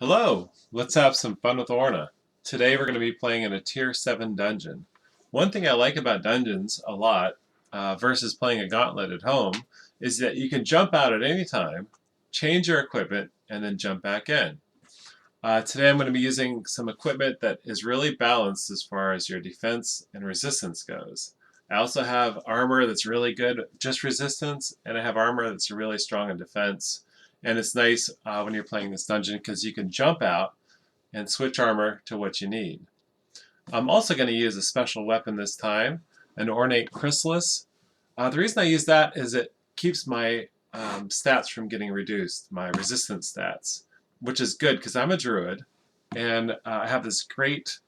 Hello, let's have some fun with Orna. Today we're going to be playing in a Tier 7 dungeon. One thing I like about dungeons a lot, versus playing a Gauntlet at home, is that you can jump out at any time, change your equipment, and then jump back in. Today I'm going to be using some equipment that is really balanced as far as your defense and resistance goes. I also have armor that's really good, just resistance, and I have armor that's really strong in defense. And it's nice when you're playing this dungeon because you can jump out and switch armor to what you need. I'm also going to use a special weapon this time, an ornate chrysalis. The reason I use that is it keeps my stats from getting reduced, my resistance stats, which is good because I'm a druid and I have this great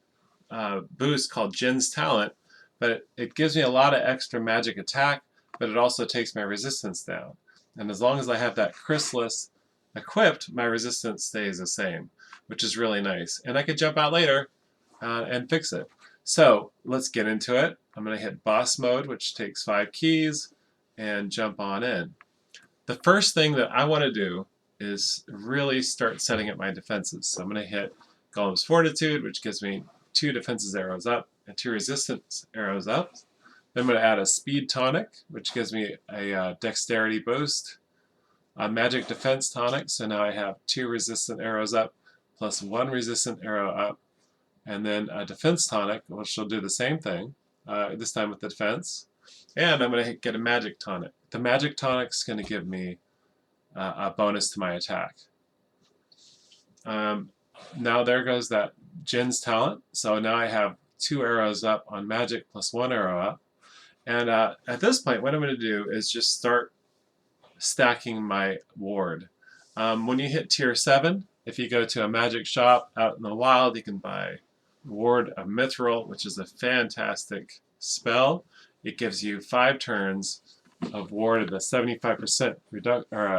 boost called Jin's Talent, but it gives me a lot of extra magic attack, but it also takes my resistance down. And as long as I have that chrysalis equipped, my resistance stays the same, which is really nice. And I could jump out later and fix it. So let's get into it. I'm going to hit boss mode, which takes 5 keys, and jump on in. The first thing that I want to do is really start setting up my defenses. So I'm going to hit Golem's Fortitude, which gives me 2 defenses arrows up and 2 resistance arrows up. Then I'm going to add a speed tonic, which gives me a dexterity boost. A magic defense tonic, so now I have 2 resistant arrows up plus 1 resistant arrow up. And then a defense tonic, which will do the same thing, this time with the defense. And I'm going to get a magic tonic. The magic tonic is going to give me a bonus to my attack. Now there goes that Jin's talent. So now I have 2 arrows up on magic plus 1 arrow up. And at this point, what I'm going to do is just start stacking my ward. When you hit tier 7, if you go to a magic shop out in the wild, you can buy Ward of Mithril, which is a fantastic spell. It gives you 5 turns of ward at a 75%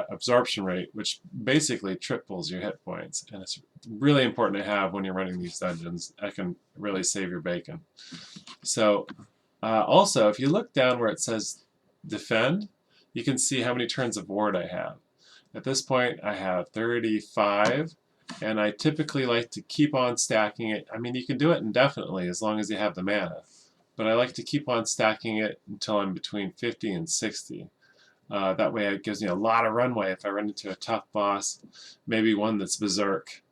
absorption rate, which basically triples your hit points. And it's really important to have when you're running these dungeons. That can really save your bacon. So also, if you look down where it says defend, you can see how many turns of ward I have. At this point, I have 35, and I typically like to keep on stacking it. I mean, you can do it indefinitely as long as you have the mana, but I like to keep on stacking it until I'm between 50 and 60. That way it gives me a lot of runway if I run into a tough boss, maybe one that's berserk.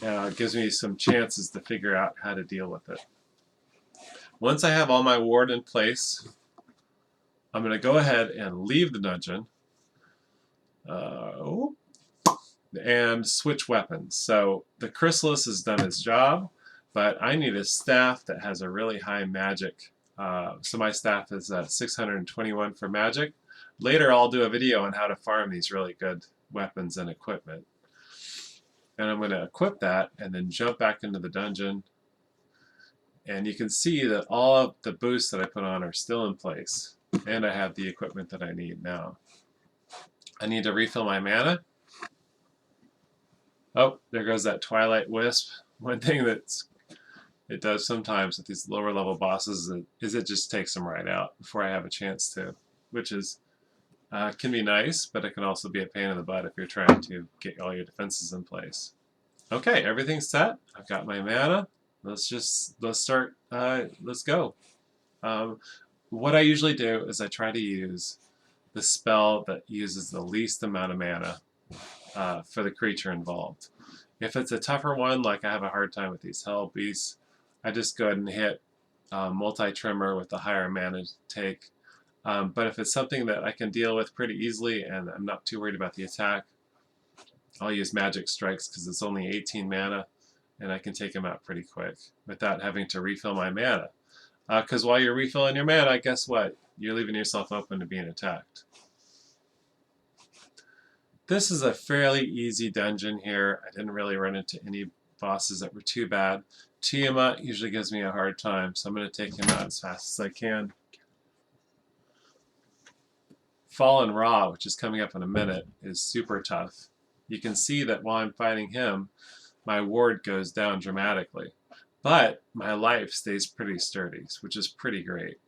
It gives me some chances to figure out how to deal with it. Once I have all my ward in place, I'm going to go ahead and leave the dungeon and switch weapons. So the chrysalis has done its job, but I need a staff that has a really high magic. So my staff is 621 for magic. Later I'll do a video on how to farm these really good weapons and equipment. And I'm going to equip that and then jump back into the dungeon. And you can see that all of the boosts that I put on are still in place. And I have the equipment that I need now. I need to refill my mana. Oh, there goes that Twilight Wisp. One thing that it does sometimes with these lower level bosses is it just takes them right out before I have a chance to, which is can be nice, but it can also be a pain in the butt if you're trying to get all your defenses in place. Okay, everything's set. I've got my mana. Let's start. Let's go. What I usually do is I try to use the spell that uses the least amount of mana for the creature involved. If it's a tougher one, like I have a hard time with these hell beasts, I just go ahead and hit multi-trimmer with the higher mana take. But if it's something that I can deal with pretty easily and I'm not too worried about the attack, I'll use magic strikes because it's only 18 mana and I can take them out pretty quick without having to refill my mana. Because while you're refilling your mana, guess what? You're leaving yourself open to being attacked. This is a fairly easy dungeon here. I didn't really run into any bosses that were too bad. Tiamat usually gives me a hard time, so I'm going to take him out as fast as I can. Fallen Ra, which is coming up in a minute, is super tough. You can see that while I'm fighting him, my ward goes down dramatically. But my life stays pretty sturdy, which is pretty great.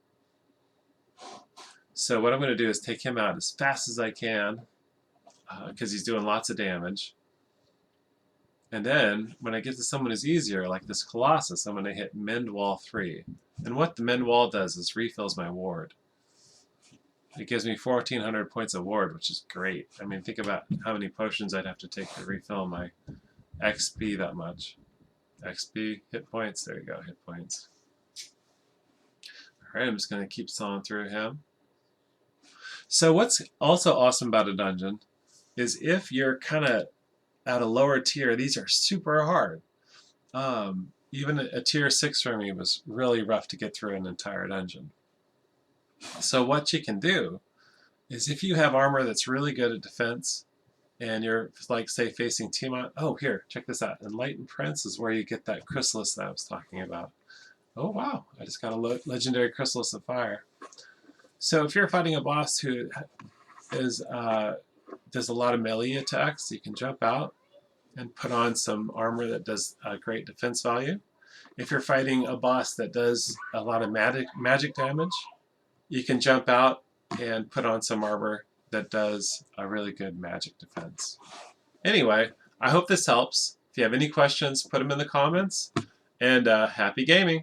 So what I'm going to do is take him out as fast as I can, because he's doing lots of damage. And then when I get to someone who's easier, like this Colossus, I'm going to hit Mend Wall 3. And what the Mend Wall does is refills my ward. It gives me 1,400 points of ward, which is great. I mean, think about how many potions I'd have to take to refill my XP that much. XP, hit points, there you go, hit points. Alright, I'm just going to keep sawing through him. So what's also awesome about a dungeon is if you're kind of at a lower tier, these are super hard. Even a tier 6 for me was really rough to get through an entire dungeon. So what you can do is if you have armor that's really good at defense, and you're, like, say, facing Tiamat. Oh, here, check this out. Enlightened Prince is where you get that chrysalis that I was talking about. Oh, wow, I just got a legendary chrysalis of fire. So if you're fighting a boss who is does a lot of melee attacks, you can jump out and put on some armor that does great defense value. If you're fighting a boss that does a lot of magic damage, you can jump out and put on some armor that does a really good magic defense. Anyway, I hope this helps. If you have any questions, put them in the comments, and happy gaming!